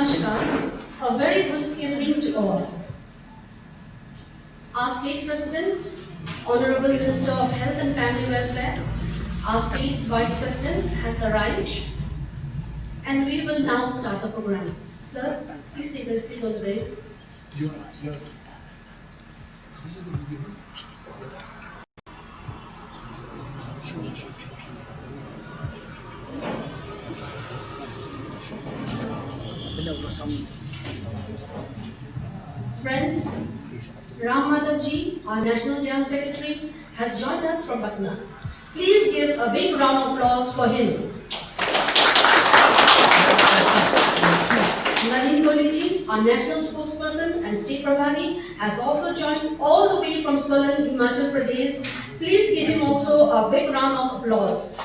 Namaskar. A very good evening to all. Our State President, Honorable Minister of Health and Family Welfare, our State Vice President has arrived, and we will now start the program. Sir, please take a seat on the dais. Friends, Madhav ji, our National General Secretary, has joined us from Patna. Please give a big round of applause for him. Nalin ji, our National Spokesperson and State Prabhari, has also joined all the way from Solan, Himachal Pradesh. Please give him also a big round of applause.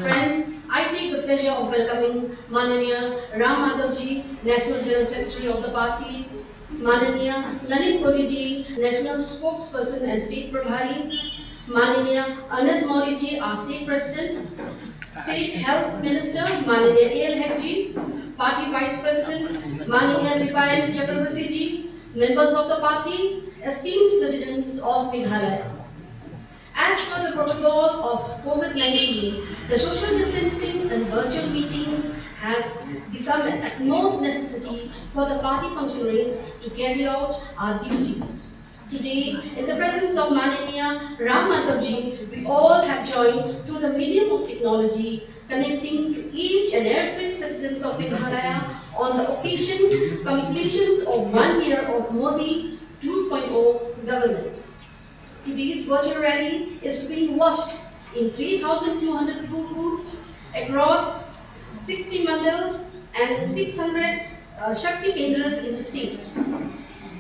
Friends, I take the pleasure of welcoming Mananiya Madhav ji, National General Secretary of the party, Mananiya Nalin ji, National Spokesperson and State Prabhari, Mananiya Anas Mauri ji, our State President, State Health Minister, Mananiya A.L. Hek ji, Party Vice President, Mananiya Dipayan Chakrabarti ji, members of the party, esteemed citizens of Meghalaya. As per the protocol of COVID-19, the social distancing and virtual meetings has become an utmost necessity for the party functionaries to carry out our duties. Today, in the presence of Mananiya Madhav ji, we all have joined through the medium of technology, connecting each and every citizens of Meghalaya on the occasion completions of 1 year of Modi 2.0 government. Today's virtual rally is being watched in 3,200 booths across 60 mandals and 600 Shakti Kendras in the state.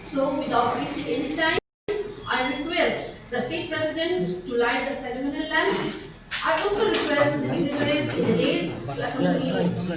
So, without wasting any time, I request the State President to light the ceremonial lamp. I also request the dignitaries in the days to accompany.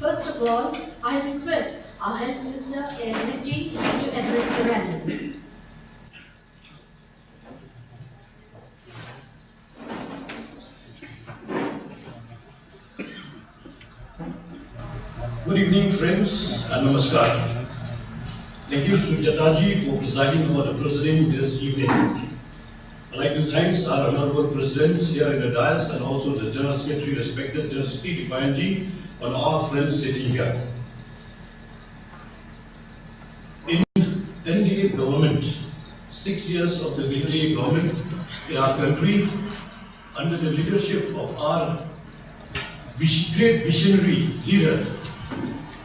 First of all, I request our Health Minister A.L. Hek ji to address the rally. Good evening, friends, and namaskar. Thank you, Sujata ji, for presiding over the proceeding this evening. I'd like to thank our honorable presidents here in the dais and also the General Secretary, respected General Secretary Dipayan ji, and our friends sitting here. In NDA government, 6 years of the NDA government in our country, under the leadership of our great visionary leader,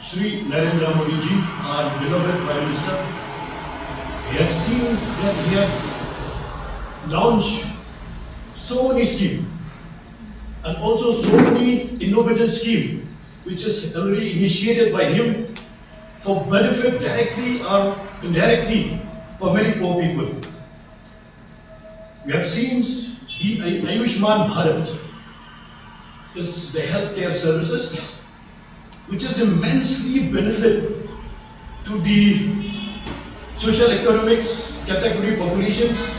Shri Modi ji, our beloved Prime Minister, we have seen that we have launched so many schemes and also so many innovative schemes which is already initiated by him for benefit directly or indirectly for many poor people. We have seen the Ayushman Bharat, is the healthcare services, which is immensely benefit to the social economics category populations,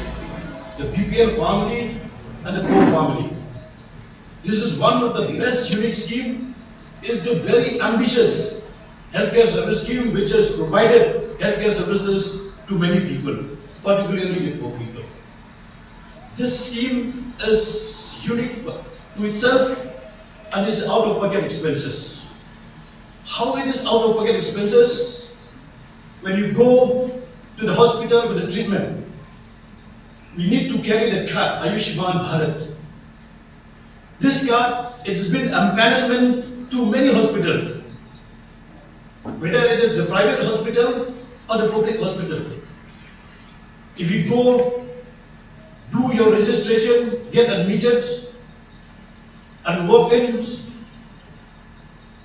the BPL family and the poor family. This is one of the best unique scheme, is the very ambitious healthcare service scheme which has provided healthcare services to many people, particularly the poor people. This scheme is unique to itself and is out-of-pocket expenses. How it is out-of-pocket expenses? When you go to the hospital for the treatment, we need to carry the card, Ayushman Bharat. This card, it has been empanelment to many hospitals, whether it is the private hospital or the public hospital. If you go your registration, get admitted and walk in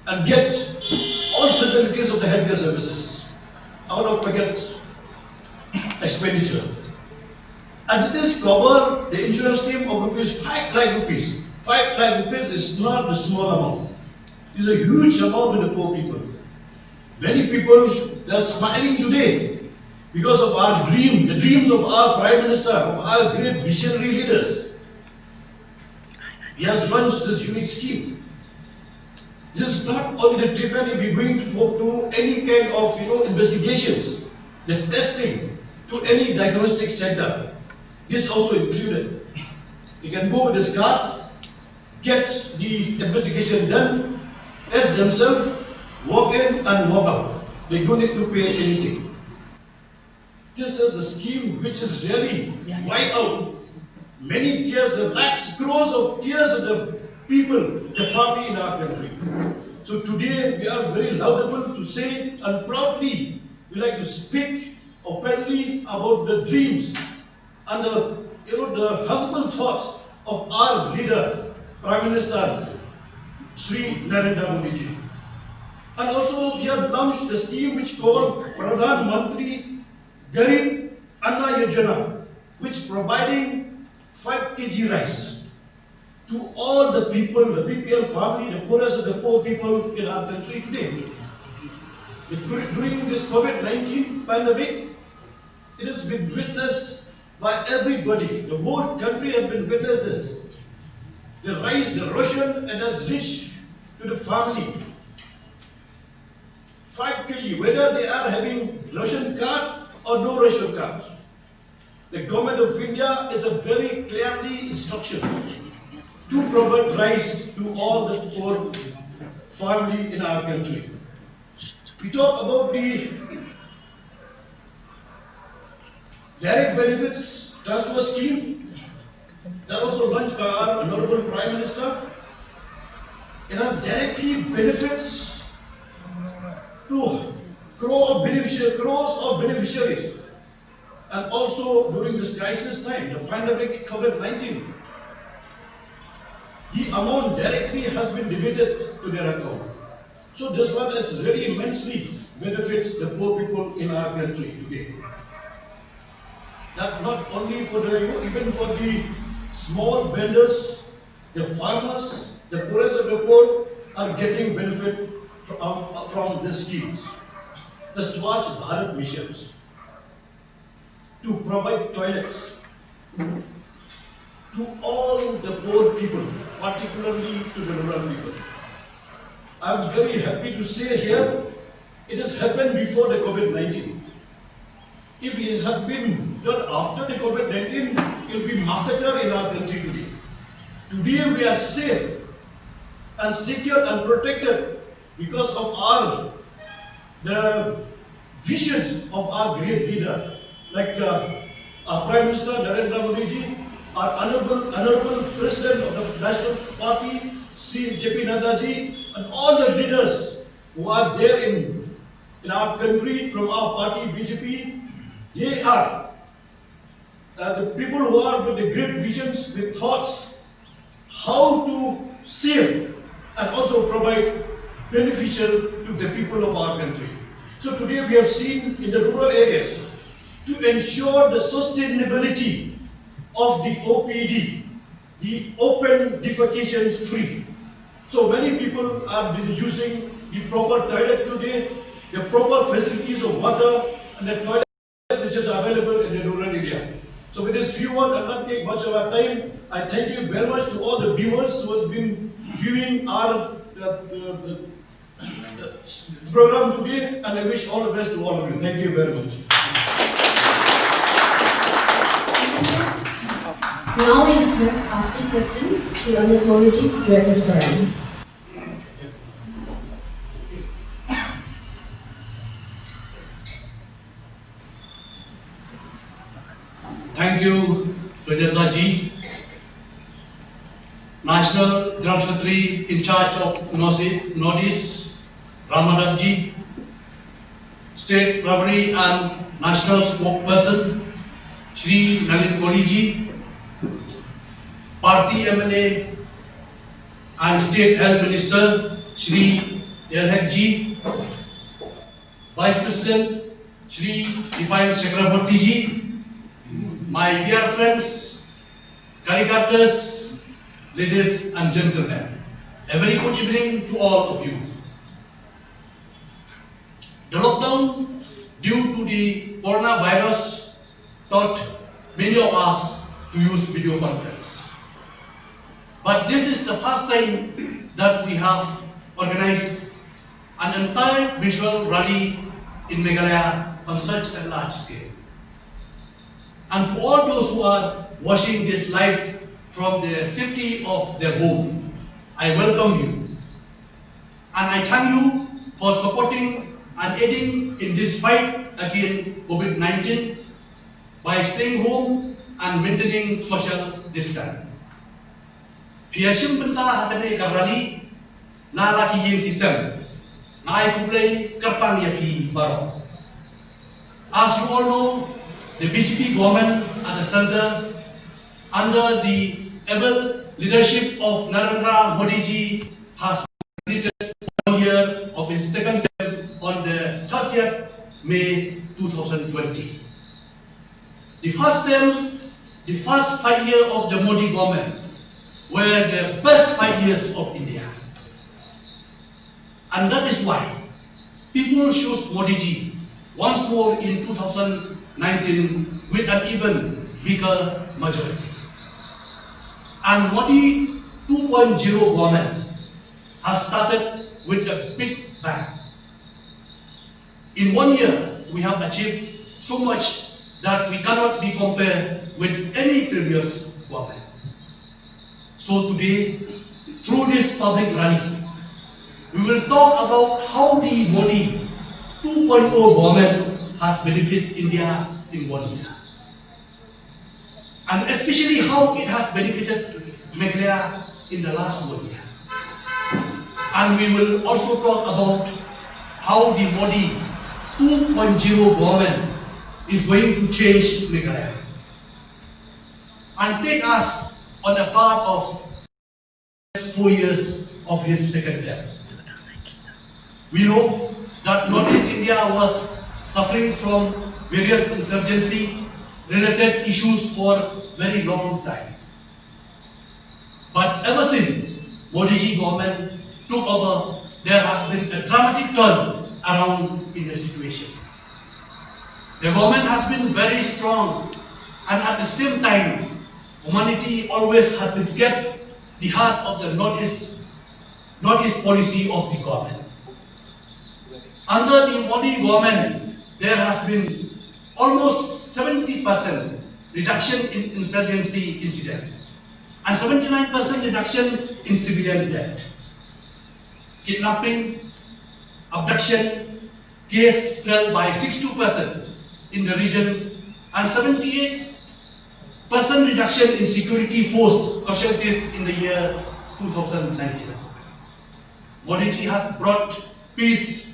and get all facilities of the healthcare services out of pocket expenditure. And it is cover the insurance scheme of rupees 5 lakh rupees. 5 lakh rupees is not a small amount. It is a huge amount to the poor people. Many people are smiling today because of our dream, the dreams of our Prime Minister, of our great visionary leaders. He has launched this unique scheme. This is not only the treatment if you're going to go to any kind of investigations, the testing to any diagnostic center. This is also included. You can go with this card, get the investigation done, test themselves, walk in and walk out. They don't need to pay anything. This is a scheme which is really right out. Many tears, lakhs, crores of tears of the people, the family in our country. So today we are very laudable to say and proudly we like to speak openly about the dreams and the humble thoughts of our leader, Prime Minister Shri Modi. And also we have launched the scheme which called Pradhan Mantri Garib Anna Yojana, which providing 5 kg rice to all the people, the BPL family, the poorest of the poor people in our country today. During this COVID-19 pandemic, it has been witnessed by everybody. The whole country has been witnessed this. The rice, the ration, it has reached to the family. 5 kg, whether they are having ration card or no ration card. The government of India is a very clearly instruction to provide rice to all the poor family in our country. We talk about the direct benefits transfer scheme that also launched by our Honorable Prime Minister. It has directly benefits to crores of beneficiaries. And also during this crisis time, the pandemic COVID-19, the amount directly has been debited to their account. So this one is really immensely benefits the poor people in our country today. That not only for the, even for the small vendors, the farmers, the poorest of the poor are getting benefit from these schemes. The Swachh Bharat missions to provide toilets to all the poor people, particularly to the rural people. I am very happy to say here, it has happened before the COVID-19. If it had been done after the COVID-19, it will be massacre in our country today. Today we are safe and secure and protected because of the visions of our great leader, like our Prime Minister Narendra Modi ji, our honorable President of the National Party, Shri J.P. Nadda ji, and all the leaders who are there in our country from our party BJP. They are the people who are with the great visions, with thoughts, how to save and also provide beneficial to the people of our country. So today we have seen in the rural areas to ensure the sustainability of the OPD, the open defecation free. So many people are using the proper toilet today, the proper facilities of water and the toilet which is available in the rural area. So with this few words, I will not take much of our time. I thank you very much to all the viewers who has been viewing our program today, and I wish all the best to all of you. Thank you very much. Now we request asking President Shri Ms. Modi to address the rally. Thank you, Sujata ji. National Dram Secretary in charge of Northeast, Madhav ji. State Primary and National Spokesperson, Shri ji. Party MLA and State Health Minister Shri Ji, Vice President Shri Chakraborty Ji, my dear friends, caricatures, ladies and gentlemen, a very good evening to all of you. The lockdown due to the coronavirus taught many of us to use video conference. But this is the first time that we have organized an entire visual rally in Meghalaya on such a large scale. And to all those who are watching this live from the safety of their home, I welcome you. And I thank you for supporting and aiding in this fight against COVID-19 by staying home and maintaining social distance. Piasim benta hatane kabrali na laki yin tisem na ai kuplay karpang yaki baro. As you all know, the BJP government at the center, under the able leadership of Narendra Modi ji, has completed 1 year of his second term on the 30th May 2020. The first term, the first 5 years of the Modi government were the best 5 years of India. And that is why people chose Modi ji once more in 2019 with an even bigger majority. And Modi 2.0 government has started with a big bang. In 1 year, we have achieved so much that we cannot be compared with any previous government. So today, through this public rally, we will talk about how the Modi 2.0 government has benefited India in 1 year. And especially how it has benefited Meghalaya in the last 1 year. And we will also talk about how the Modi 2.0 government is going to change Meghalaya and take us on a part of 4 years of his second term. We know that Northeast India was suffering from various insurgency-related issues for a very long time. But ever since Modi ji government took over, there has been a dramatic turn around in the situation. The government has been very strong, and at the same time, humanity always has been kept the heart of the Northeast policy of the government. Under the Modi government, there has been almost 70% reduction in insurgency incident and 79% reduction in civilian death. Kidnapping, abduction case fell by 62% in the region and 78% reduction in security force casualties in the year 2019. Modi ji has brought peace,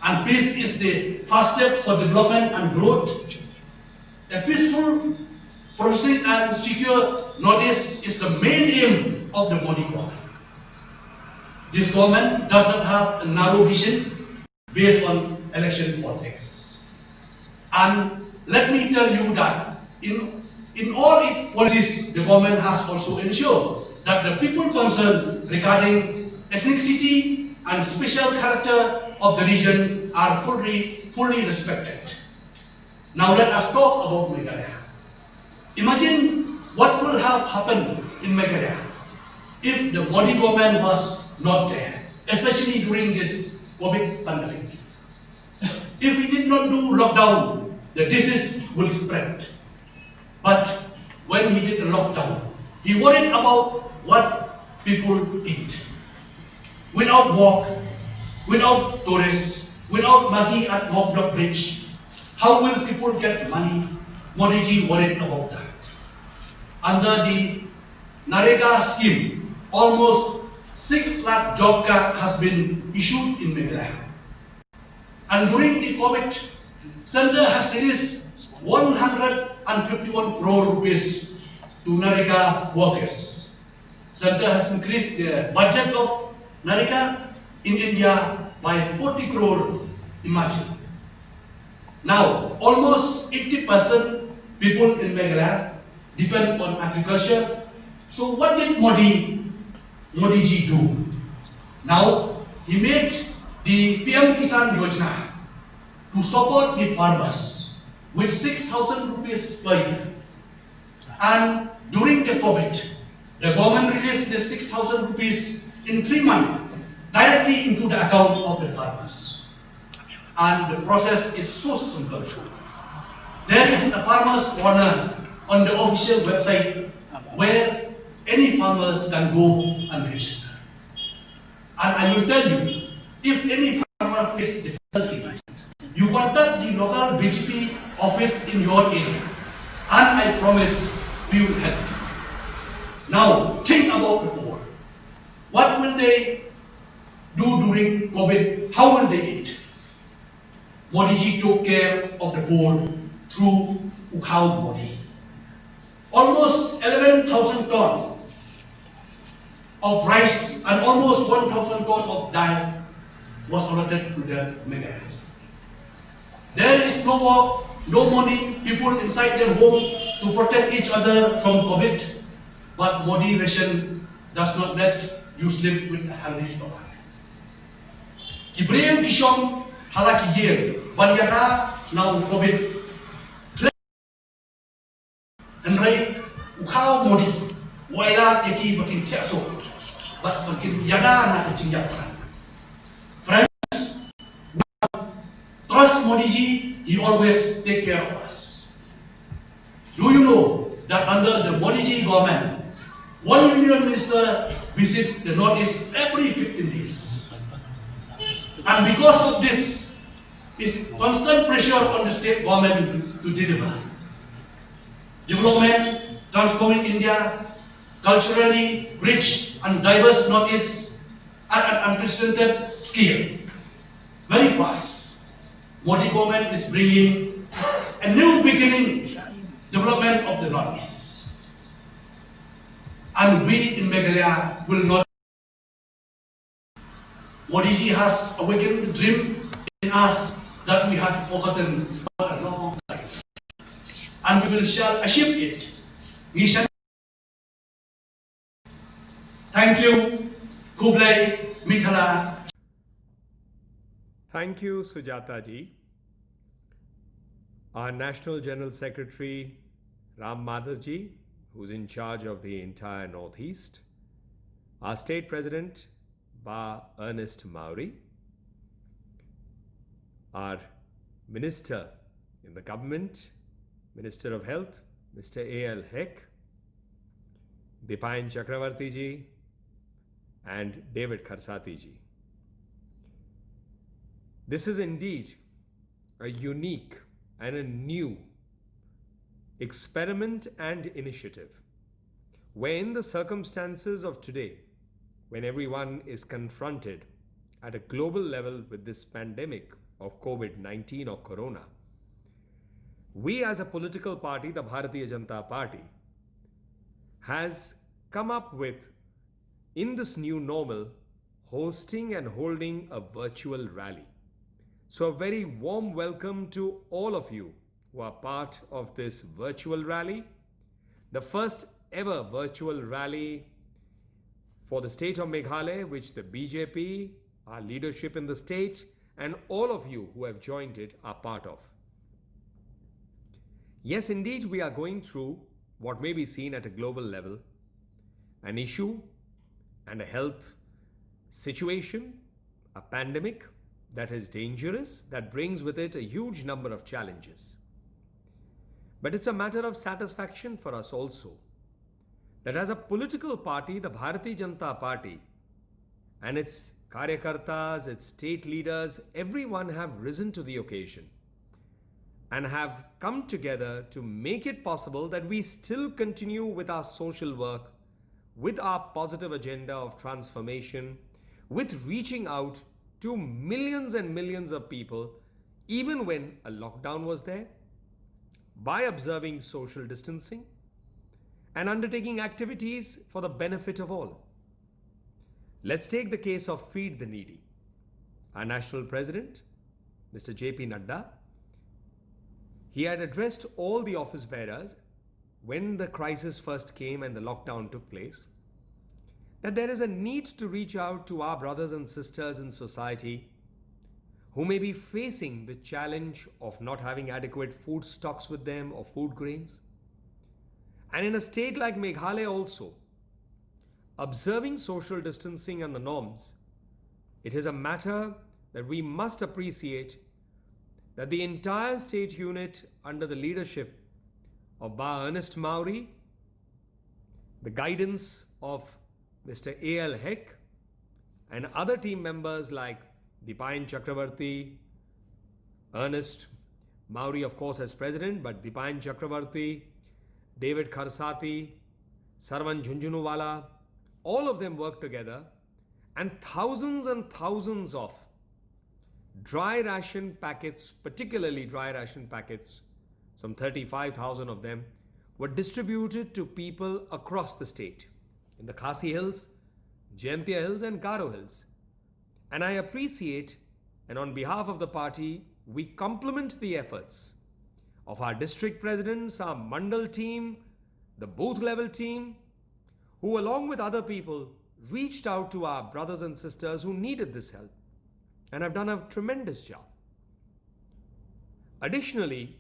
and peace is the first step for development and growth. A peaceful, progressive and secure Northeast is the main aim of the Modi government. This government does not have a narrow vision based on election politics. And let me tell you that in all its policies, the government has also ensured that the people concerned regarding ethnicity and special character of the region are fully respected. Now let us talk about Meghalaya. Imagine what will have happened in Meghalaya if the Modi government was not there, especially during this COVID pandemic. If we did not do lockdown, the disease will spread. But when he did the lockdown, he worried about what people eat. Without work, without tourists, without money at Mokdok Bridge, how will people get money? Modi ji worried about that. Under the Narega scheme, almost 6 lakh job card has been issued in Meghalaya. And during the COVID, Center has released 151 crore rupees to Narega workers. Center has increased the budget of Narika in India by 40 crore. Imagine. Now, almost 80% people in Meghalaya depend on agriculture. So what did Modi ji do? Now, he made the PM Kisan Yojana to support the farmers with 6,000 rupees per year. And during the COVID, the government released the 6,000 rupees in 3 months directly into the account of the farmers. And the process is so simple. There is a farmer's corner on the official website where any farmers can go and register. And I will tell you, if any farmer faces difficulty, you contact the local BGP office in your area, and I promise we will help you. Now, think about the poor. What will they do during COVID? How will they eat? Modi ji took care of the poor through Ukhav Modi. Almost 11,000 tons of rice and almost 1,000 tons of dal was allotted to the Meghalaya. There is no work, no money, people inside their home to protect each other from COVID, but Modi ration does not let you sleep with a healthy stomach. Kibreu kishom halaki yer, banyara now COVID. Andrei ukhaw Modi, waila eki bakin tiaso, but bakin yada na kecingjapan. Friends, trust Modi ji, he always take care of us. Do you know that under the Modi ji government, one union minister visit the Northeast every 15 days? And because of this, is constant pressure on the state government to deliver. Development, transforming India, culturally rich and diverse Northeast at an unprecedented scale. Very fast. Modi government is bringing a new beginning, development of the Northeast. And we in Meghalaya will not. Modi ji has awakened the dream in us that we had forgotten for a long time. And we will shall achieve it. We shall. Thank you, Kublai Mithala. Thank you, Sujata ji. Our National General Secretary, Ram Madhav ji, who's in charge of the entire Northeast. Our State President, Ba Ernest Mauri. Our Minister in the government, Minister of Health, Mr. A.L. Heck. Dipayan Chakravarti ji, and David Kharsati ji. This is indeed a unique and a new experiment and initiative where in the circumstances of today, when everyone is confronted at a global level with this pandemic of COVID-19 or Corona, we as a political party, the Bharatiya Janata Party, has come up with, in this new normal, hosting and holding a virtual rally. So a very warm welcome to all of you who are part of this virtual rally, the first ever virtual rally for the state of Meghalaya, which the BJP, our leadership in the state, and all of you who have joined it are part of. Yes, indeed, we are going through what may be seen at a global level, an issue and a health situation, a pandemic that is dangerous, that brings with it a huge number of challenges. But it's a matter of satisfaction for us also, that as a political party, the Bharatiya Janata Party and its karyakartas, its state leaders, everyone have risen to the occasion and have come together to make it possible that we still continue with our social work, with our positive agenda of transformation, with reaching out to millions and millions of people, even when a lockdown was there, by observing social distancing, and undertaking activities for the benefit of all. Let's take the case of Feed the Needy. Our national president, Mr. J.P. Nadda, he had addressed all the office bearers when the crisis first came and the lockdown took place, that there is a need to reach out to our brothers and sisters in society who may be facing the challenge of not having adequate food stocks with them or food grains. And in a state like Meghalaya also, observing social distancing and the norms, it is a matter that we must appreciate that the entire state unit under the leadership of Ba Ernest Mauri, the guidance of Mr. A.L. Heck, and other team members like Dipayan Chakravarti, Ernest Mauri, of course, as president, but Dipayan Chakravarti, David Kharsati, Sarvan Jhunjhunuwala, all of them worked together, and thousands of dry ration packets, particularly dry ration packets, some 35,000 of them, were distributed to people across the state, in the Khasi Hills, Jaintia Hills and Garo Hills. And I appreciate, and on behalf of the party, we compliment the efforts of our district presidents, our Mandal team, the booth level team, who along with other people reached out to our brothers and sisters who needed this help and have done a tremendous job. Additionally,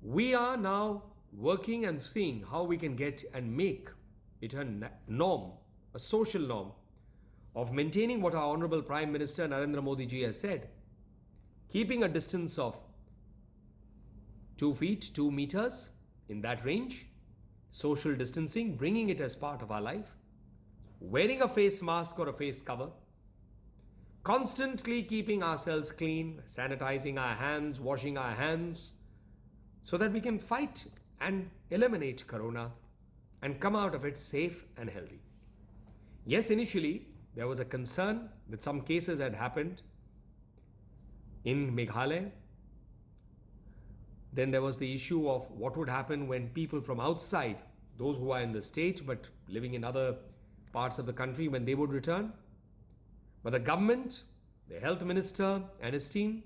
we are now working and seeing how we can get and make it a norm, a social norm of maintaining what our Honorable Prime Minister Narendra Modi ji has said, keeping a distance of 2 feet, 2 meters, in that range, social distancing, bringing it as part of our life, wearing a face mask or a face cover, constantly keeping ourselves clean, sanitizing our hands, washing our hands, so that we can fight and eliminate corona and come out of it safe and healthy. Yes, initially there was a concern that some cases had happened in Meghalaya. Then there was the issue of what would happen when people from outside, those who are in the state but living in other parts of the country, when they would return. But the government, the health minister and his team,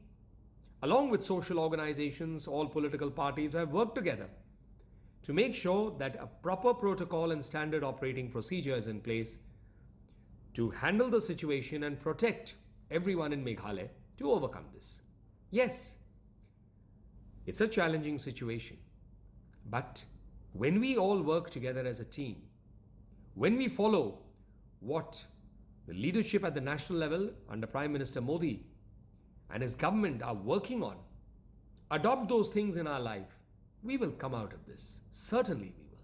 along with social organizations, all political parties, have worked together to make sure that a proper protocol and standard operating procedure is in place to handle the situation and protect everyone in Meghalaya to overcome this. Yes, it's a challenging situation, but when we all work together as a team, when we follow what the leadership at the national level under Prime Minister Modi and his government are working on, adopt those things in our life, we will come out of this. Certainly we will.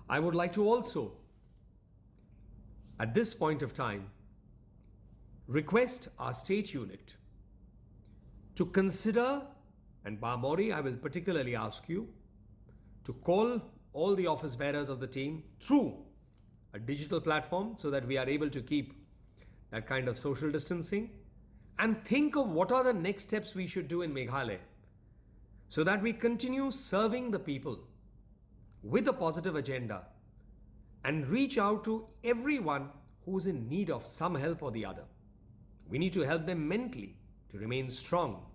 I would like to also, at this point of time, request our state unit to consider, and Ba Mauri, I will particularly ask you to call all the office bearers of the team through a digital platform so that we are able to keep that kind of social distancing, and think of what are the next steps we should do in Meghalaya so that we continue serving the people with a positive agenda and reach out to everyone who's in need of some help or the other. We need to help them mentally to remain strong.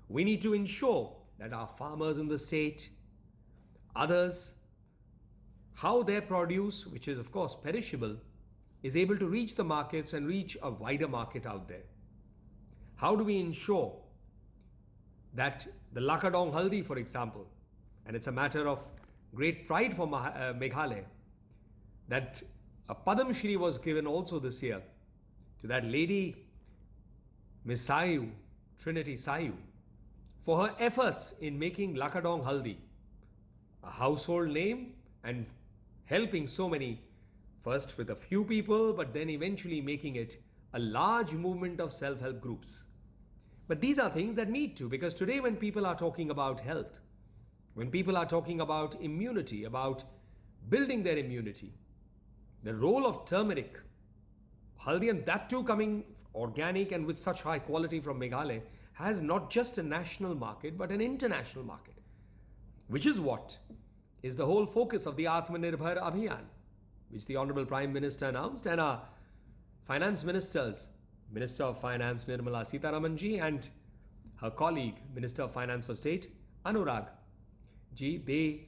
We need to ensure that our farmers in the state, others, how their produce, which is of course perishable, is able to reach the markets and reach a wider market out there. How do we ensure that the Lakadong Haldi, for example, and it's a matter of great pride for Meghalaya, that a Padam Shri was given also this year to that lady, Miss Sayu, Trinity Sayu, for her efforts in making Lakadong Haldi a household name and helping so many, first with a few people, but then eventually making it a large movement of self-help groups. But these are things that need to, because today when people are talking about health, when people are talking about immunity, about building their immunity, the role of turmeric, haldi, and that too coming organic and with such high quality from Meghalaya, has not just a national market but an international market, which is what is the whole focus of the Atmanirbhar Abhiyan, which the Honorable Prime Minister announced, and our finance ministers, Minister of Finance Nirmala Sitharamanji and her colleague, Minister of Finance for State, Anurag Ji, they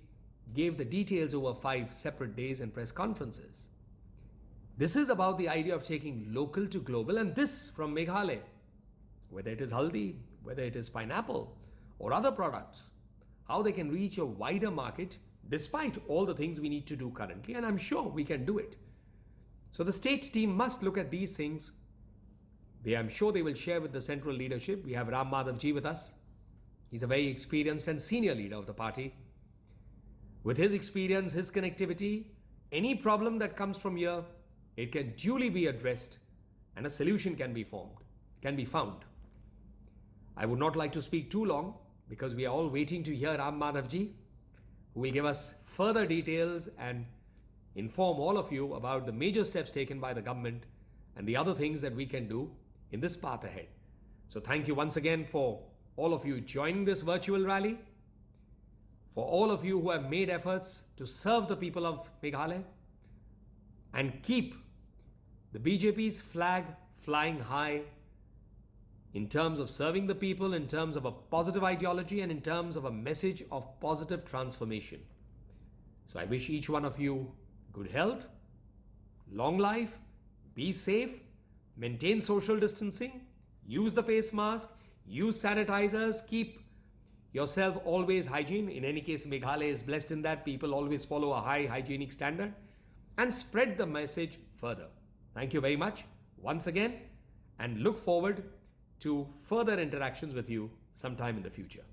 gave the details over 5 separate days and press conferences. This is about the idea of taking local to global, and this from Meghalaya, whether it is haldi, whether it is pineapple or other products, how they can reach a wider market despite all the things we need to do currently, and I'm sure we can do it. So the state team must look at these things. I'm sure they will share with the central leadership. We have Ram Madhav Ji with us. He's a very experienced and senior leader of the party. With his experience, his connectivity, any problem that comes from here, it can duly be addressed and a solution can be found. I would not like to speak too long because we are all waiting to hear Ram Madhav Ji, who will give us further details and inform all of you about the major steps taken by the government and the other things that we can do in this path ahead. So thank you once again for all of you joining this virtual rally, for all of you who have made efforts to serve the people of Meghalaya and keep the BJP's flag flying high in terms of serving the people, in terms of a positive ideology, and in terms of a message of positive transformation. So I wish each one of you good health, long life, be safe, maintain social distancing, use the face mask, use sanitizers, keep yourself always hygiene. In any case, Meghalaya is blessed in that people always follow a high hygienic standard, and spread the message further. Thank you very much once again, and look forward to further interactions with you sometime in the future.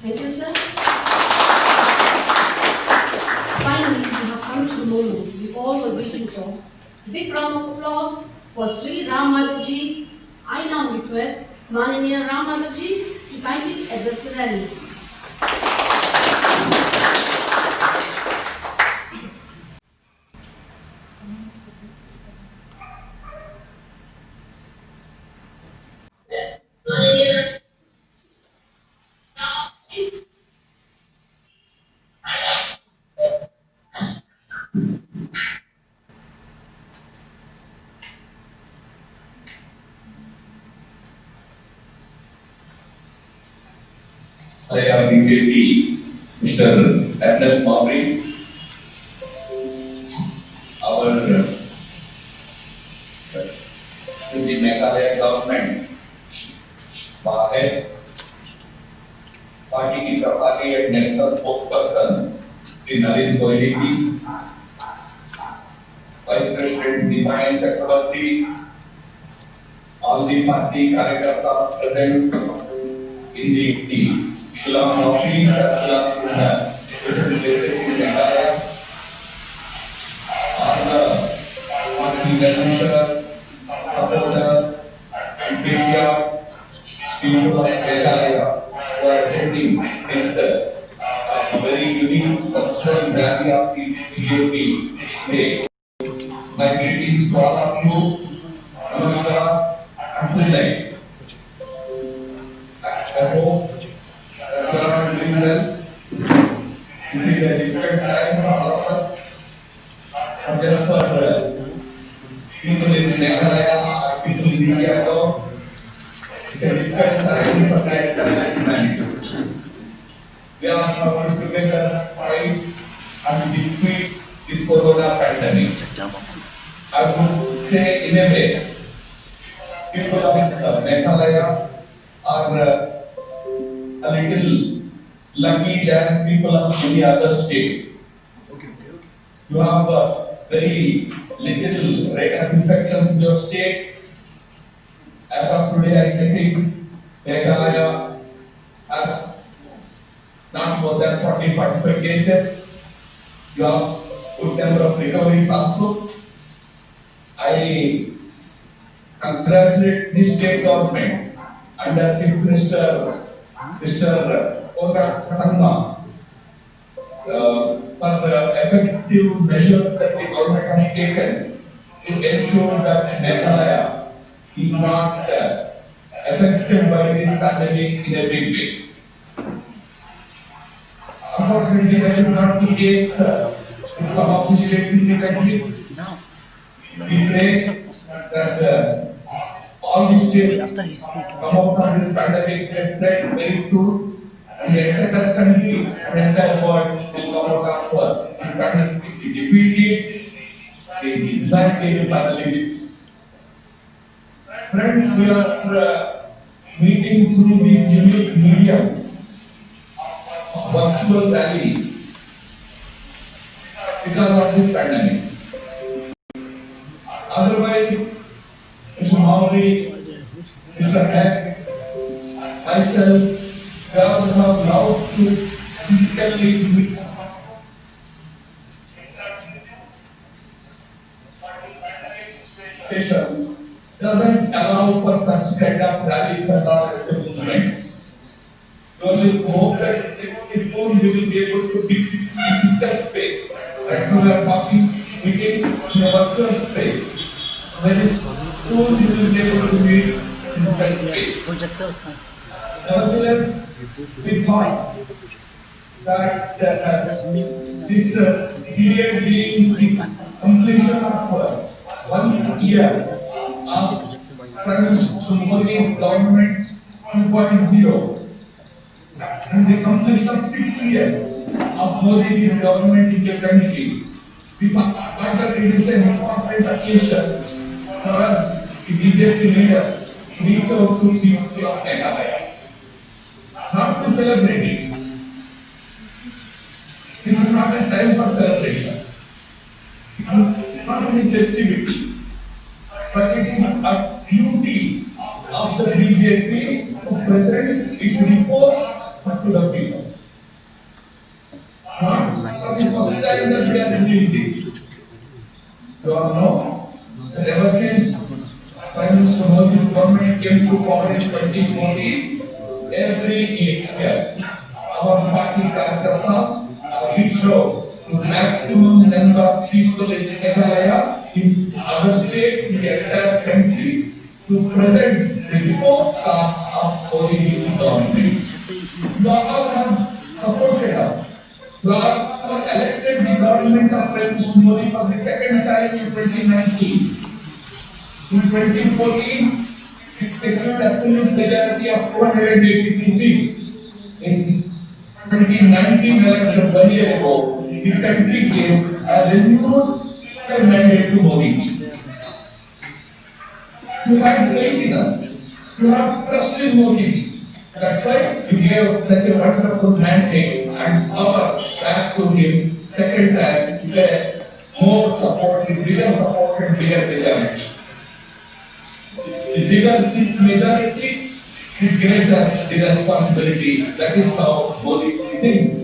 Thank you, sir. Finally, we have come to the moment we all were waiting for. Big round of applause for Shri Ram Madhav Ji. I now request Mananiya Ram Madhav Ji to kindly address the rally. Meghalaya BJP, Mr. Ernest Maury, our the Meghalaya government, party की प्रभारी and national spokesperson, the Naren Koili ji, Vice President Dimayan Chakrabarti, all the party कार्यकर्ता present in the team. Shalom Maury, Shalom representative in Meghalaya, all the party members, supporters, patriots, people of Meghalaya who are attending this very unique cultural rally of the BJP today. My greetings to all of you. Namaskar and good night. I hope you are doing well. This is a difficult time for all of us. Not just for people in Meghalaya or people in India alone. It's a difficult time for the entire humanity. We are now together fight and defeat this corona pandemic. I would say in a way, people of Meghalaya are a little lucky than people of many other states. You have very little rate of infections in your state. As of today, I think Meghalaya has not more than 40-45 cases. You have good number of recoveries also. I congratulate the state government under Chief Minister Mr. Oka Sangma for the effective measures that the government has taken to ensure that Meghalaya is not affected by this pandemic in a big way. Unfortunately, that is not the case in some of the states in the country. We pray that all the states come out of this pandemic very soon, and the entire country and the entire world will come out of this pandemic defeated. It is not going to finally. Friends, we are meeting through this unique medium of virtual rallies because of this pandemic. Otherwise, Mr. Mauri, Mr. Heck, myself, we all have loved to physically meet. Doesn't allow for such kind of rallies and all at the moment. We only hope that soon we will be able to be in physical space. Right now we are talking, meeting in a virtual space. Very soon we will be able to meet in physical space. Nevertheless, we thought that this period being the completion of 1 year of Prime Minister Modi's government 2.0 and the completion of 6 years of Modi's government in the country, we thought that it is an important occasion for us, the BJP leaders, to reach out to people of Meghalaya. Not to celebrate it. This is not a time for celebration. It is not only festivity, but it is a duty of the BJP to present its report to the people. Not for the first time that we are doing this. You all know that ever since Prime Minister Modi's government came to power in 2014, every year our party Karyakartas reach out to maximum number of people in Meghalaya, in other states, in the entire country, to present the report of Modi's government. You all have supported us. You all have elected the government of Prime Minister Modi for the second time in 2019. In 2014, it secured absolute majority of 283 seats. In 2019 election 1 year ago, the country gave a renewed mandate to Modi. You have faith in us. You have trust in Modi. That's why you gave such a wonderful mandate and power back to him second time with more support, with bigger support and bigger majority. The bigger the majority, the greater the responsibility. That is how Modi thinks.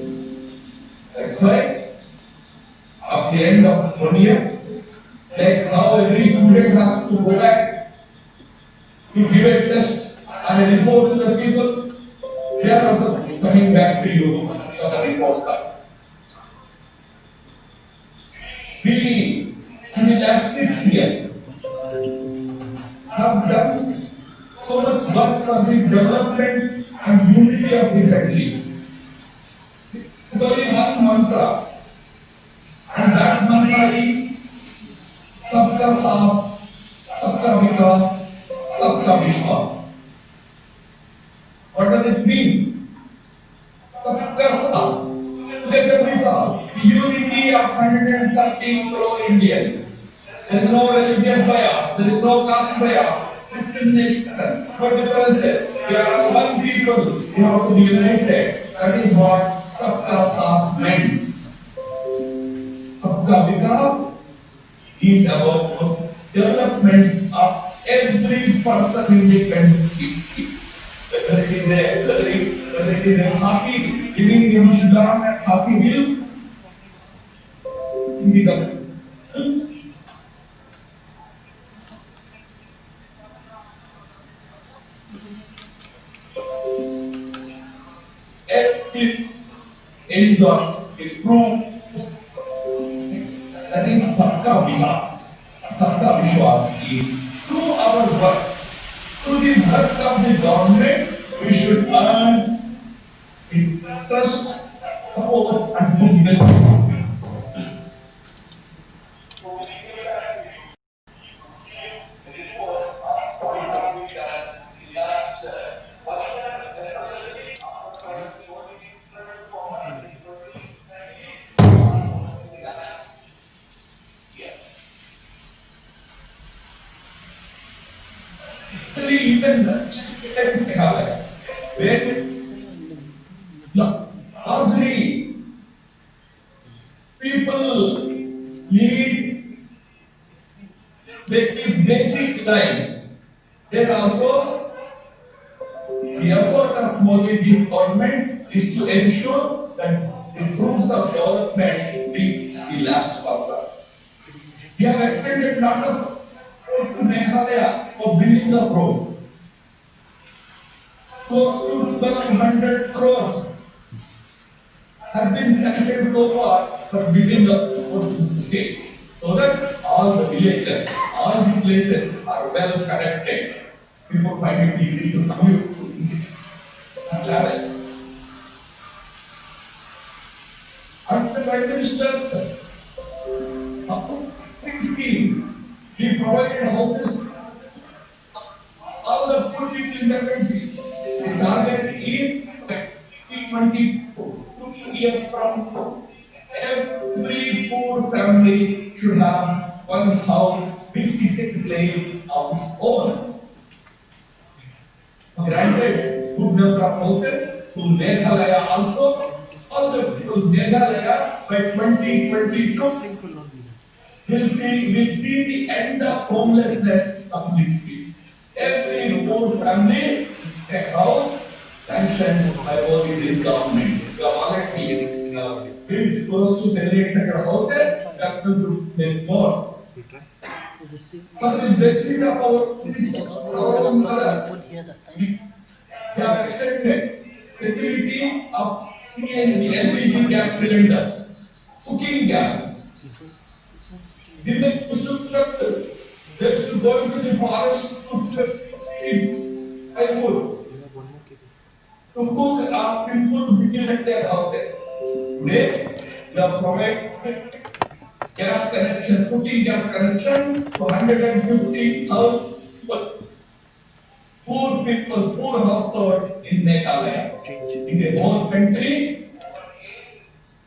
That's why, at the end of 1 year, like how every student has to go back to give a test and a report to the people, they are also coming back to you for the report card. We, in the last 6 years, have done so much work for the development and unity of the country. It's only one mantra, and that mantra is Sabka Saath, Sabka Vikas, Sabka Vishwas. What does it mean? Sabka Saath, together with all, the unity of 113 crore Indians. There is no religious bias, there is no caste bias, discrimination, no differences. We are all one people, we have to be united. That is what Sabka Saath meant. Sabka Vikas is about development of every person in the country. Whether it is a Khasi living in Sudan and Khasi Hills, in the hills. Every enjoy is proved that is Sabka Vikas, Sabka Vishwas is through our work, through the work of the government, we should earn trust support and good development. Actually, even Meghalaya, where largely people lead very basic lives. There also the effort of Modi's government is to ensure that the fruits of development reach the last person. We have extended lot of support to Meghalaya for building the roads. Close to 1,200 crores has been sanctioned so far for building the roads in the state. So that all the villages, all the places are well connected. People find it easy to commute and travel. Under the Prime Minister's housing scheme, he provided houses all the poor people in the country. The target is 2022 years from now. Every poor family should have one house which he can claim of his own. Granted, good number of houses to Meghalaya also. All the people in Meghalaya by 2022 will see the end of homelessness completely. Every poor family, a house sanctioned by this government. We have already built close to 700 houses, we are going to build more. For the benefit of our own mothers, we have extended facility of CNG, LPG gas cylinder, cooking gas. Women used to struggle. They used to go into the forest to eat firewood, to cook a simple meal at their houses. Today, we have provided gas connection, cooking gas connection to 150,000 people. Poor people, poor households in Meghalaya. In the whole country,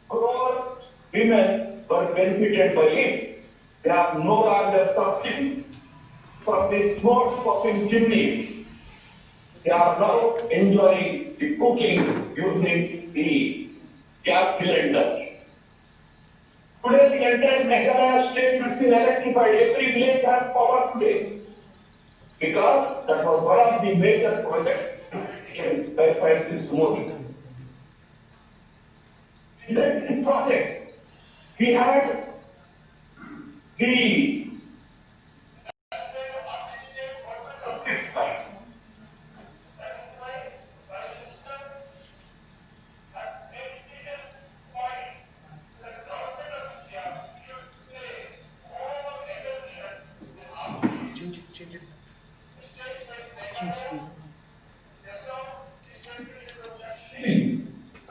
crore women were benefited by it. They are no longer suffering from the smoke puffing chimneys. They are now enjoying the cooking using the gas cylinder. Today, the entire Meghalaya state has been electrified. Every village has power today. Because that was one of the major projects in verify this morning. In the project, we had the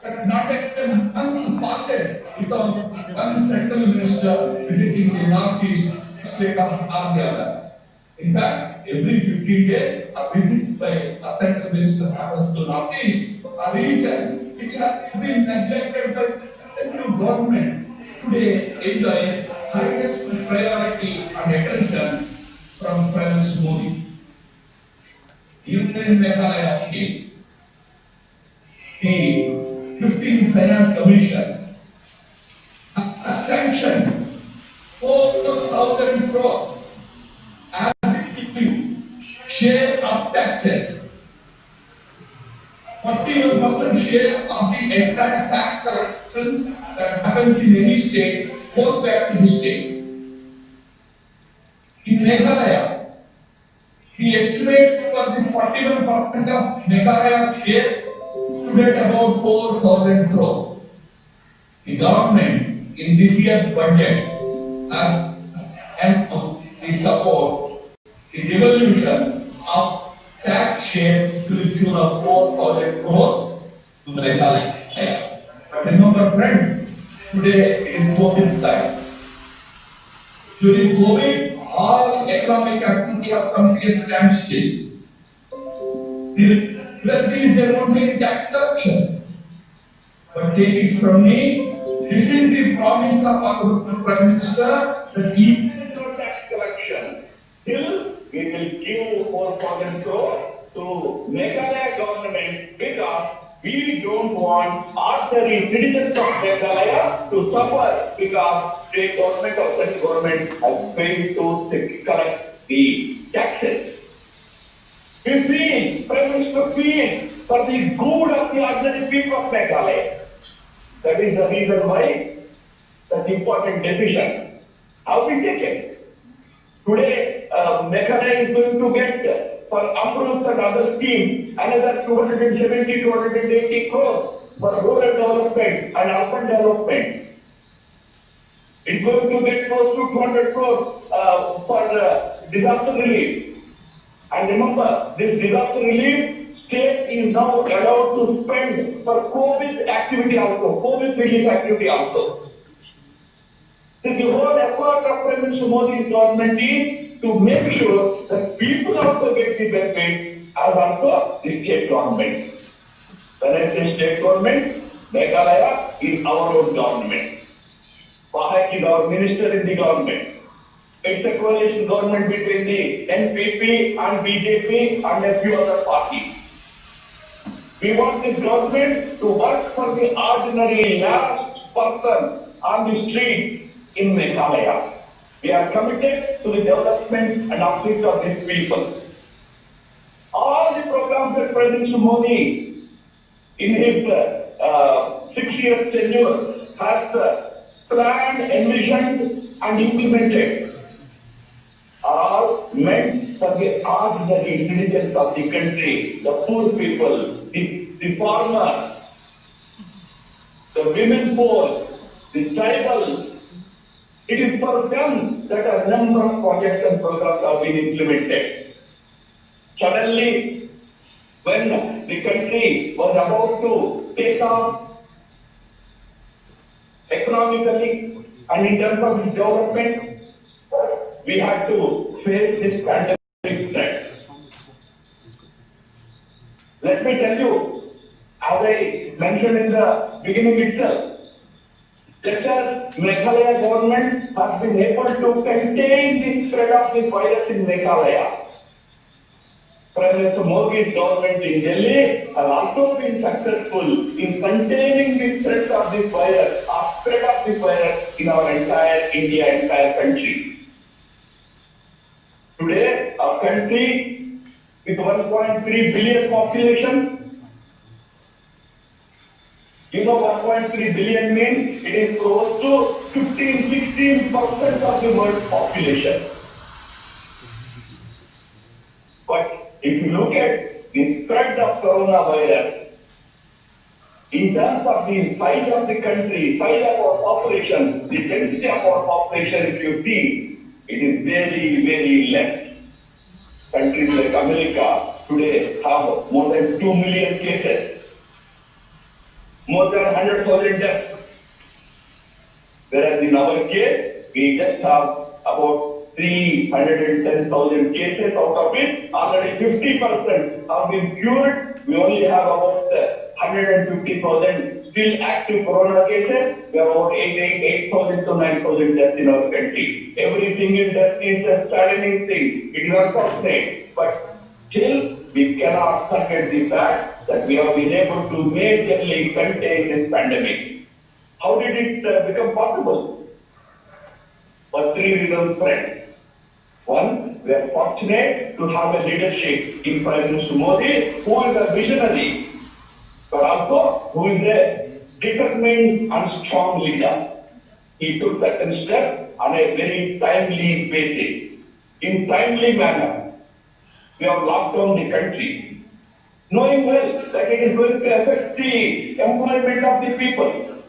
but not a month passes without one central minister visiting the northeast state of Andhra. In fact, every 15 days, a visit by a central minister happens to northeast, a region which has been neglected by successive governments. Today enjoys highest priority and attention from Prime Minister Modi. Even in Meghalaya state, the 15th Finance Commission has sanctioned 4,000 crore as the share of taxes. 41% share of the entire tax collection that happens in any state goes back to the state. In Meghalaya, the estimates for this 41% of Meghalaya's share stood at about 4,000 crores. The government in this year's budget has announced the support, the devolution of tax share to the tune of 4,000 crores to Meghalaya. But remember, friends, today it is COVID time. During COVID, all economic activity has come to a standstill. There won't be any tax corruption. But take it from me, this is the promise of our Prime Minister that even no tax collection, still we will give 4,000 crore to Meghalaya government because we don't want ordinary citizens of Meghalaya to suffer because state government or central government has failed to collect the taxes. We feel, Prime Minister feels for the good of the ordinary people of Meghalaya. That is the reason why that important decision have been taken. Today, Meghalaya is going to get for Amrut and other schemes another 270, 280 crores for rural development and urban development. It's going to get close to 200 crores for disaster relief. And remember, this disaster relief, state is now allowed to spend for COVID activity also, COVID relief activity also. So the whole effort of Prime Minister Modi's government is to make sure that people also get the benefit as also the state government. When I say state government, Meghalaya is our own government. Pahak is our minister in the government. It's a coalition government between the NPP and BJP and a few other parties. We want this government to work for the ordinary last person on the street in Meghalaya. We are committed to the development and uplift of these people. All the programs that Prime Minister Modi in his 6-year tenure has planned, envisioned and implemented are all meant for the ordinary citizens of the country, the poor people, the farmers, the women poor, the tribals. It is for them that a number of projects and programs have been implemented. Suddenly, when the country was about to take off economically and in terms of its development, we had to face this pandemic threat. Let me tell you, as I mentioned in the beginning itself, that Meghalaya government has been able to contain the spread of the virus in Meghalaya. Prime Minister Modi's government in Delhi has also been successful in containing the spread of this virus, or spread of this virus in our entire India, entire country. Today, our country with 1.3 billion population, you know 1.3 billion means it is close to 15-16% of the world's population. But if you look at the spread of coronavirus, in terms of the size of the country, size of our population, the density of our population, if you see, it is very, very less. Countries like America today have more than 2 million cases, more than 100,000 deaths. Whereas in our case, we just have about 310,000 cases, out of it already 50% have been cured. We only have about 150,000 still active corona cases. We have about 8,000 to 9,000 deaths in our country. Every single death is a saddening thing. It is unfortunate, but still we cannot forget the fact that we have been able to majorly contain this pandemic. How did it become possible? For 3 reasons, friends. One, we are fortunate to have a leadership in Prime Minister Modi, who is a visionary, but also who is a determined and strong leader. He took certain steps on a very timely basis. In timely manner, we have locked down the country, knowing well that it is going to affect the employment of the people.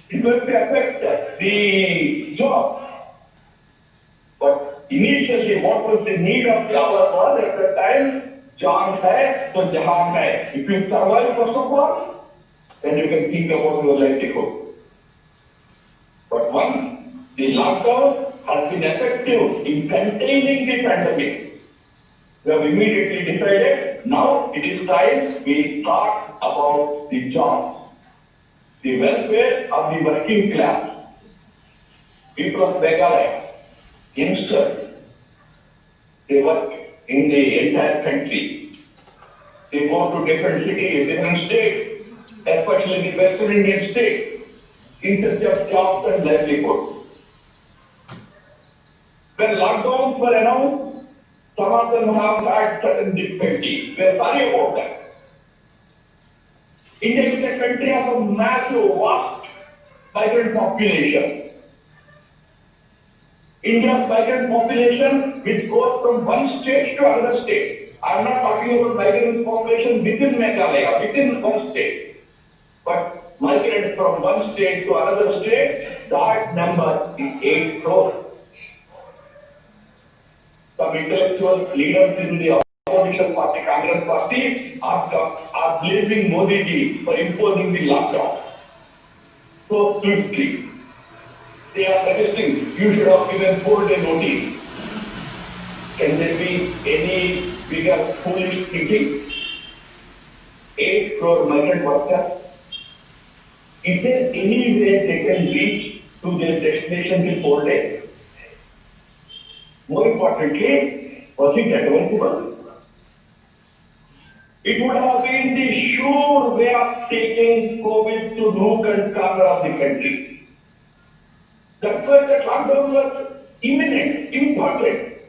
It is going to affect the job. But initially, what was the need of the hour was at the time, Jaan hai, to jahan hai. If you survive, first of all, then you can think about your livelihood. But once the lockdown has been effective in containing the pandemic, we have immediately decided now it is time we talk about the jobs, the welfare of the working class. People of Meghalaya, youngsters, they work in the entire country. They go to different cities, different states, especially the Western Indian states, in search of jobs and livelihood. When lockdowns were announced, some of them have had certain difficulties. We are sorry about that. India is a country of a massive, vast migrant population. India's migrant population which goes from one state to another state. I am not talking about migrant population within Meghalaya, within one state. But migrants from one state to another state, that number is 8 crore. Some intellectual leaders in the opposition party, Congress party, are blaming Modi ji for imposing the lockdown so swiftly. They are suggesting you should have given 4-day notice. Can there be any bigger foolish thinking? 8 crore migrant workers. Is there any way they can reach to their destination in 4 days? More importantly, was it advisable? It would have been the sure way of taking COVID to nook and corner of the country. That's why the lockdown was imminent, important.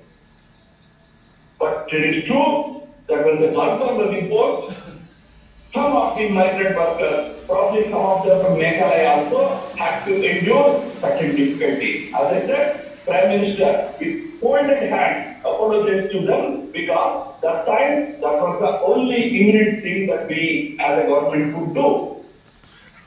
But it is true that when the lockdown was imposed, some of the migrant workers, probably some of them from Meghalaya also, had to endure certain difficulties. As I said, Prime Minister, with folded hands, apologized to them because that time that was the only imminent thing that we as a government could do.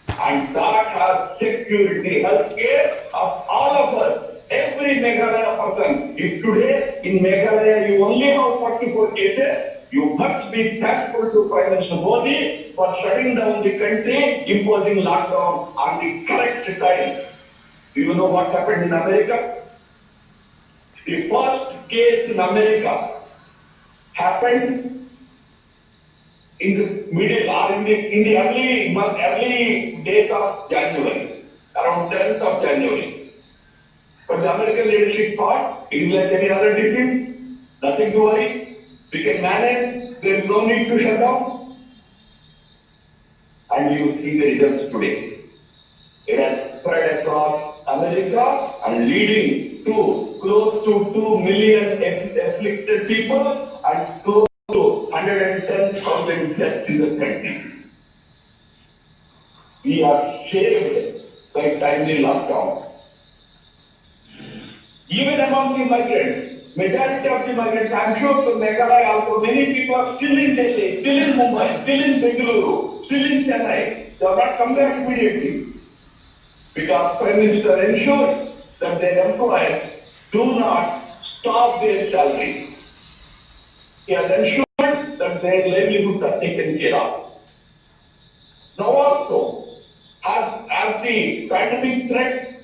And that has secured the health care of all of us, every Meghalaya person. If today in Meghalaya you only have 44 cases, you must be thankful to Prime Minister Modi for shutting down the country, imposing lockdown on the correct time. Do you know what happened in America? The first case in America happened in the middle or in the early days of January, around 10th of January. But the American leadership thought it is like any other disease, nothing to worry, we can manage, there is no need to shut down. And you see the results today. It has spread across America and leading to close to 2 million afflicted people and close to 110,000 deaths in the country. We are saved by timely lockdown. Even among the migrants, majority of the migrants, I am sure from Meghalaya also, many people are still in Delhi, still in Mumbai, still in Bengaluru, still in Chennai. They have not come back immediately. Because Prime Minister ensures that their employers do not stop their salary. He has ensured that their livelihoods are taken care of. Now also, as the pandemic threat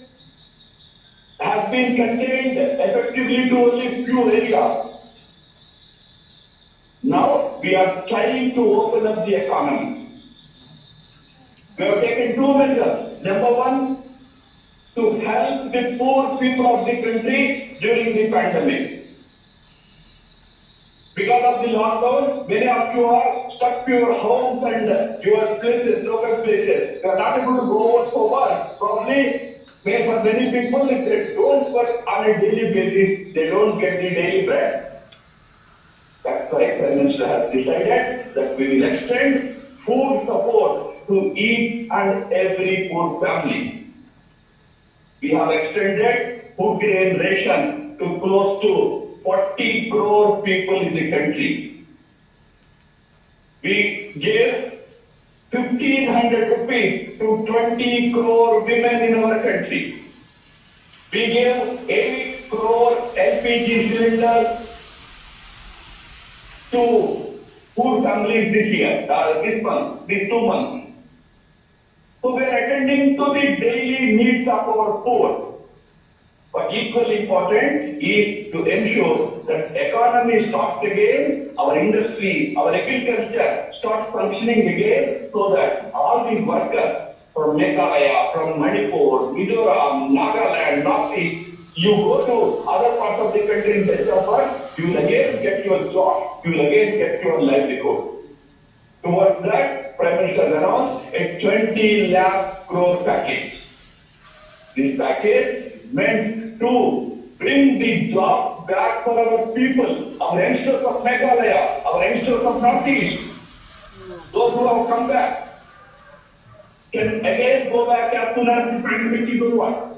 has been contained effectively to only few areas, now we are trying to open up the economy. We have taken 2 measures. Number one, to help the poor people of the country during the pandemic. Because of the lockdown, many of you are stuck to your homes and your places, local places. You are not able to go out for work. Probably, for many people, if they don't work on a daily basis, they don't get the daily bread. That's why Prime Minister has decided that we will extend food support to each and every poor family. We have extended food grain ration to close to 40 crore people in the country. We gave 1,500 rupees to 20 crore women in our country. We gave 8 crore LPG cylinders to poor families this year, this 2 months. So we are attending to the daily needs of our poor. But equally important is to ensure that economy starts again, our industry, our agriculture starts functioning again, so that all these workers from Meghalaya, from Manipur, Mizoram, Nagaland, Northeast, you go to other parts of the country in best effort, you will again get your job, you will again get your livelihood. Towards that, Prime Minister announced a 20 lakh crore package. This package meant to bring the job back for our people, our youngsters of Meghalaya, our youngsters of Northeast. Those who have come back can again go back as soon as the pandemic is over.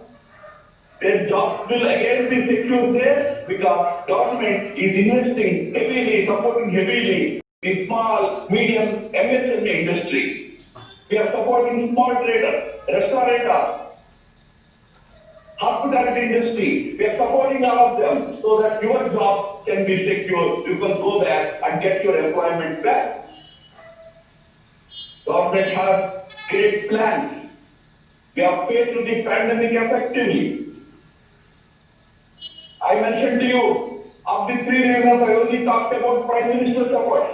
Their jobs will again be secured there because government is investing heavily, supporting heavily the small, medium, MSME industry. We are supporting small traders, restaurateurs, hospitality industry. We are supporting all of them so that your job can be secure. You can go back and get your employment back. Government has great plans. We have faced the pandemic effectively. I mentioned to you, of the three reasons I only talked about Prime Minister's support.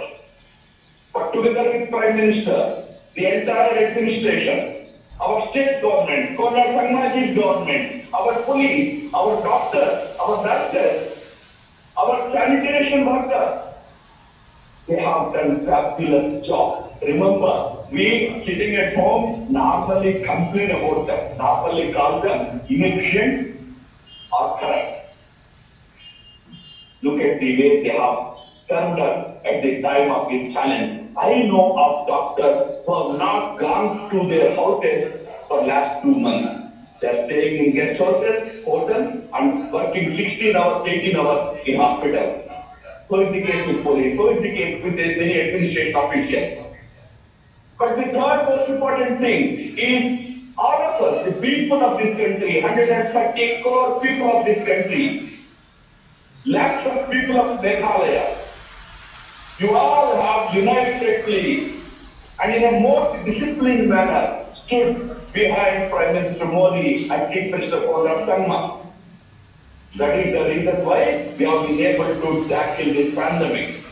But together with Prime Minister, the entire administration, our state government, Konar Sangmaji's government, our police, our doctors, our nurses, our sanitation workers, they have done fabulous job. Remember, we sitting at home normally complain about them, normally call them inefficient or corrupt. Look at the way they have turned up at the time of this challenge. I know of doctors who have not gone to their houses for last 2 months. They are staying in guest hotels, and working 16 hours, 18 hours in hospital. So is the case with police, so is the case with many administration officials. But the third most important thing is all of us, the people of this country, 130 crore people of this country, lakhs of people of Meghalaya, you all have unitedly and in a more disciplined manner stood behind Prime Minister Modi and Chief Minister Sangma. That is the reason why we have been able to tackle this pandemic.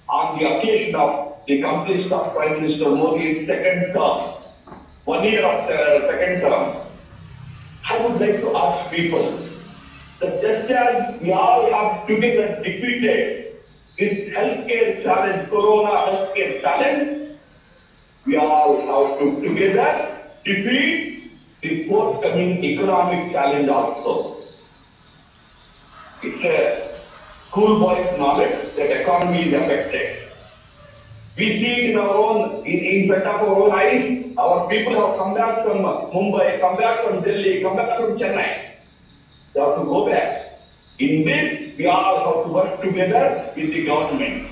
On the occasion of the completion of Prime Minister Modi's second term, 1 year of the second term, I would like to ask people that just as we all have together defeated this healthcare challenge, Corona healthcare challenge, we all have to together defeat the forthcoming economic challenge also. It's a schoolboy's knowledge that economy is affected. We see it in our own, in front of our own eyes. Our people have come back from Mumbai, come back from Delhi, come back from Chennai. They have to go back. In this, we all have to work together with the government.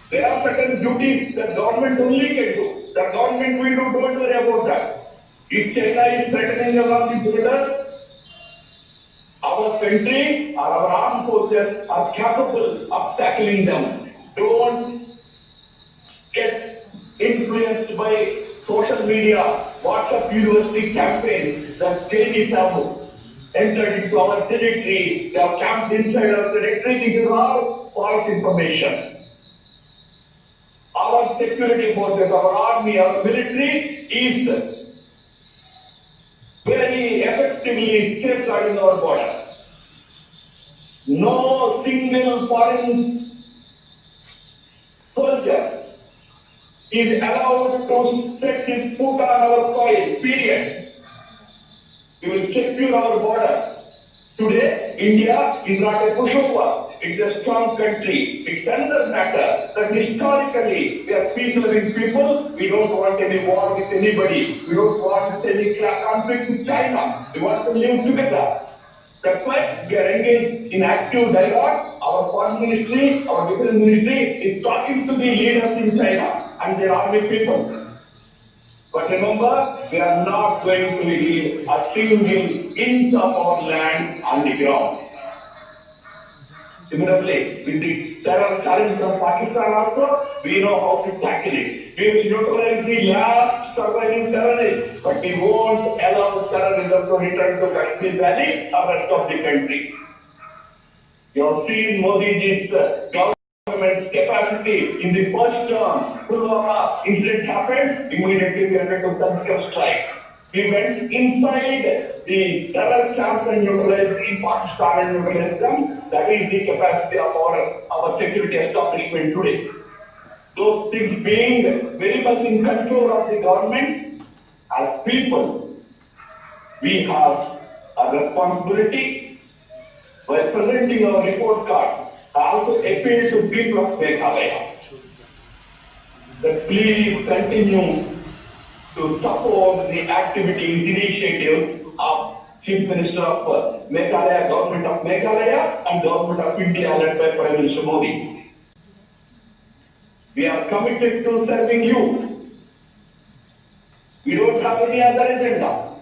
There are certain duties that government only can do. The government will do, don't worry about that. If Chennai is threatening along the border, our country or our armed forces are capable of tackling them. Don't get influenced by social media, WhatsApp university campaigns that Chinese have entered into our territory, they have camped inside our territory. This is all false information. Our security forces, our army, our military is very effectively safeguarding our border. No single foreign soldier is allowed to set his foot on our soil, period. We will secure our border. Today, India is not a pushover. It's a strong country. It's another matter that historically we are peace-loving people. We don't want any war with anybody. We don't want any conflict with China. We want to live together. That's why we are engaged in active dialogue. Our foreign ministry, our defense ministry is talking to the leaders in China and their army people. But remember, we are not going to leave a single inch of our land on the ground. Similarly, with the terror challenge from Pakistan also, we know how to tackle it. We will neutralize the last surviving terrorist, but we won't allow terrorism to return to Kashmir Valley or rest of the country. You have seen Modi's government's capacity in the first term. Pulwama incident happened, immediately we entered to surgical strike. We went inside the terror camps and neutralized in Pakistan and neutralized them. That is the capacity of our security establishment today. Those things being very much in control of the government, as people, we have a responsibility. While presenting our report card, I also appeal to people of Meghalaya that please continue to support the activities, initiatives of Chief Minister of Meghalaya, Government of Meghalaya and Government of India led by Prime Minister Modi. We are committed to serving you. We don't have any other agenda.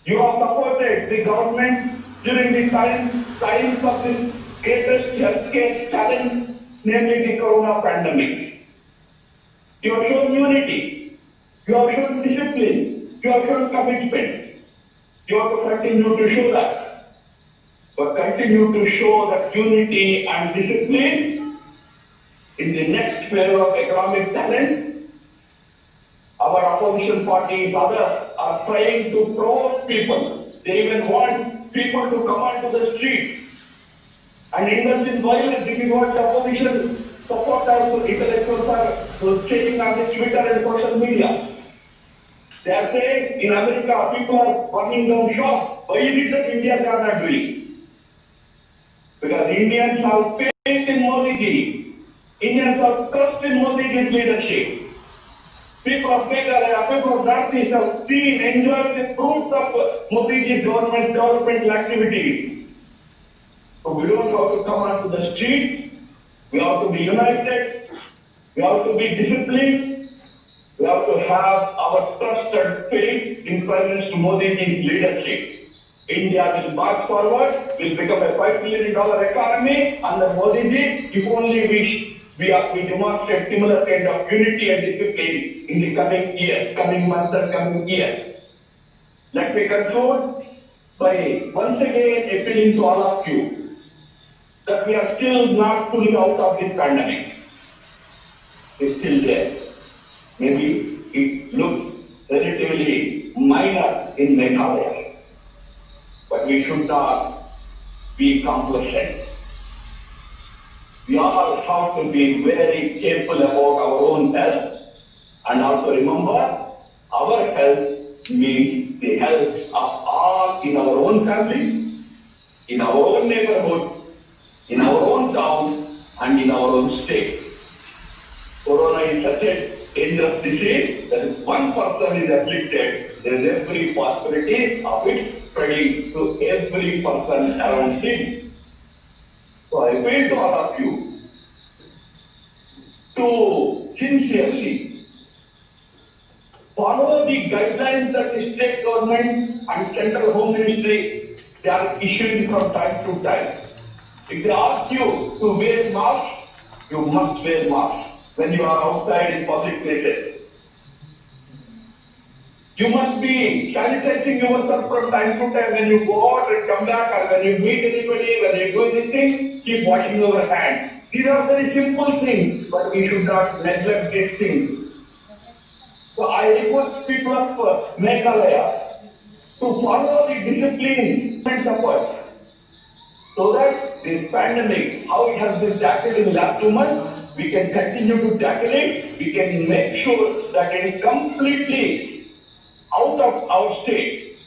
You have supported the government during the times of this greatest healthcare challenge, namely the corona pandemic. You have shown unity. You have shown discipline. You have shown commitment. You have to continue to show that. But continue to show that unity and discipline in the next phase of economic challenge. Our opposition parties, others are trying to provoke people. They even want people to come onto the street and indulge in violence. This is what the opposition supporters, intellectuals are saying on the Twitter and social media. They are saying in America people are burning down shops. Why is it that Indians are not doing? Because Indians have faith in Modi ji. Indians have trust in Modi ji's leadership. People of Meghalaya, people of Northeast have seen, enjoyed the fruits of Modi ji's government developmental activities. So we don't have to come onto the street. We have to be united. We have to be disciplined. We have to have our trust and faith in Prime Minister Modi's leadership. India will march forward, will become a $5 billion economy under Modi ji, if only we demonstrate similar kind of unity and discipline in the coming years, coming months and coming years. Let me conclude by once again appealing to all of you that we are still not fully out of this pandemic. It's still there. Maybe it looks relatively minor in Meghalaya, but we should not be complacent. We all have to be very careful about our own health, and also remember, our health means the health of all in our own family, in our own neighborhood, in our own town, and in our own state. Corona is such a dangerous disease that if one person is afflicted, there is every possibility of it spreading to every person around him. So I appeal to all of you to sincerely follow the guidelines that the state government and central home ministry they are issuing from time to time. If they ask you to wear mask, you must wear mask when you are outside in public places. You must be sanitizing yourself from time to time when you go out and come back, or when you meet anybody, when you do anything, keep washing your hands. These are very simple things, but we should not neglect these things. So I request people of Meghalaya to follow the discipline and support, so that this pandemic, how it has been tackled in the last 2 months, we can continue to tackle it. We can make sure that it is completely out of our state.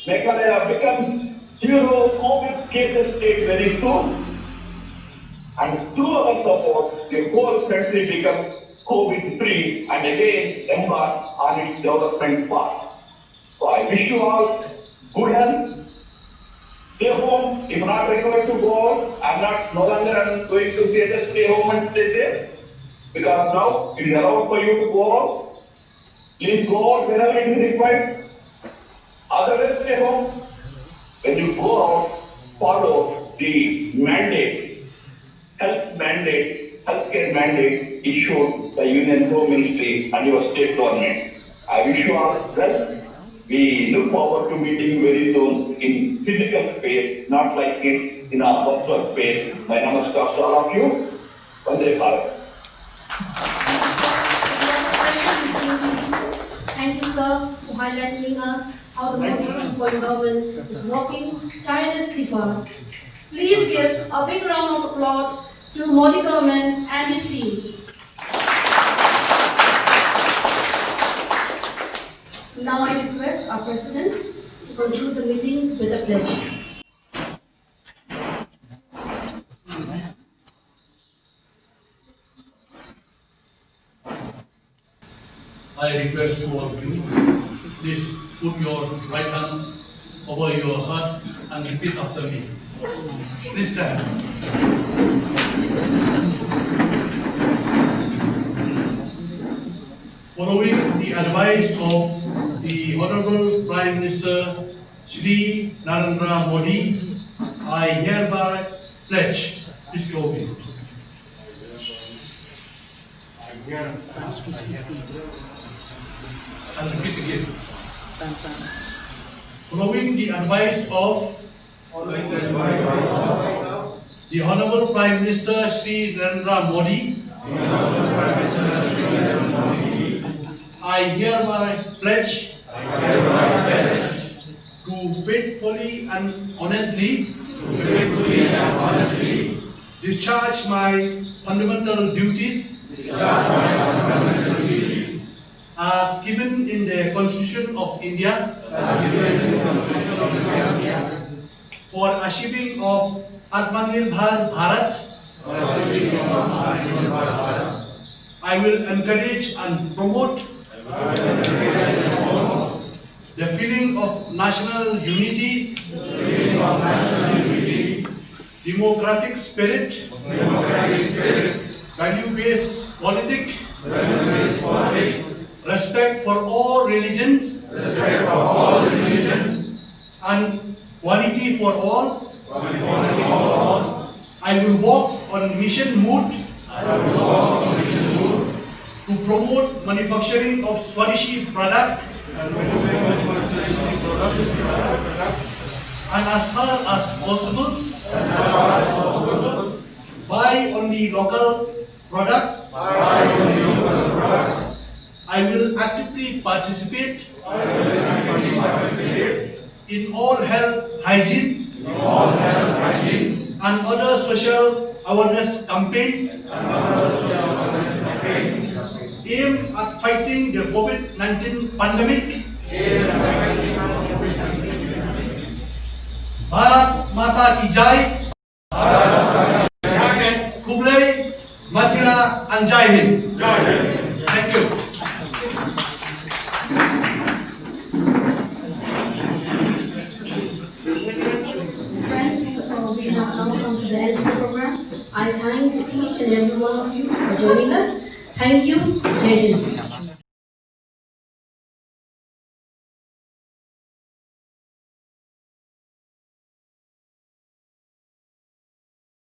Meghalaya becomes zero COVID cases state very soon. And through our support, the whole country becomes COVID free and again embark on its development path. So I wish you all good health. Stay home. If not required to go out, no longer I'm going to say that stay home and stay there. Because now it is allowed for you to go out. Please go out whenever it is required. Otherwise stay home. When you go out, follow the the mandate, healthcare mandate issued by Union Home Ministry and your state government. I wish you all well. We look forward to meeting you very soon in physical space, not like this in our virtual space. My namaskar to all of you. Vande Bharat. Thank you, sir, for highlighting us how the Modi 2.0 government is working tirelessly for us. Please give a big round of applause to Modi government and his team. Now I request our President to conclude the meeting with a pledge. I request to all of you, please put your right hand over your heart and repeat after me. Please stand. Following the advice of the Honorable Prime Minister Shri Modi, I hereby pledge this clothing. I'll repeat again. Following the advice of the Honorable Prime Minister Shri Modi, I hereby pledge to faithfully and honestly discharge my fundamental duties as given in the Constitution of India for achieving of Atmanirbhar Bharat. I will encourage and promote the feeling of national unity, democratic spirit, value-based politics, respect for all religions, and quality for all. I will walk on mission mood to promote manufacturing of Swadeshi product and as far as possible buy only local products. I will actively participate in all health hygiene and other social awareness campaign aimed at fighting the COVID-19 pandemic. Bharat Mata ki Jai, Kublai, Mathila and Jai Hind. Thank you. Friends, we have now come to the end of the program. I thank each and every one of you for joining us. Thank you. Jai Hind.